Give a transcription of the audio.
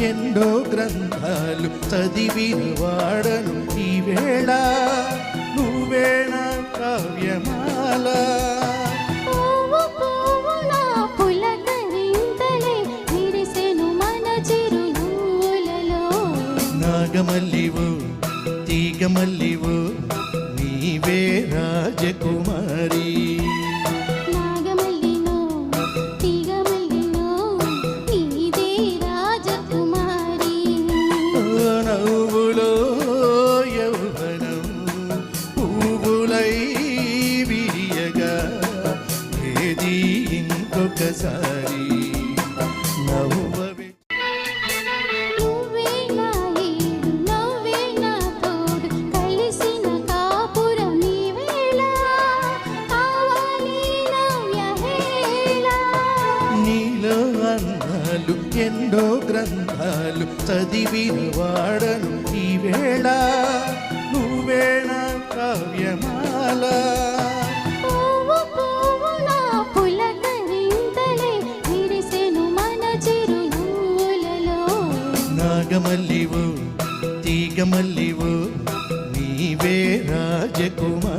ఎన్నో గ్రంథాలు చదివిన వాడను ఈ వేళ నువ్వేణ కావ్యమాల. నాగమల్లివు తీగమల్లివు నీవే రాజకుమారి. నాగమల్లినో తీగమల్లినో నీదే రాజకుమారి. నవ్వులో యౌవనం పువ్వులై విరియగా ఏది ఇంకొకసారి నవ్వవే. ఎన్నో గ్రంథాలు చదివిన వాడను ఈ వేళ నువ్వేణ కావ్యమాల. నాగమల్లివు తీగమల్లివు నీవే రాజకుమారి.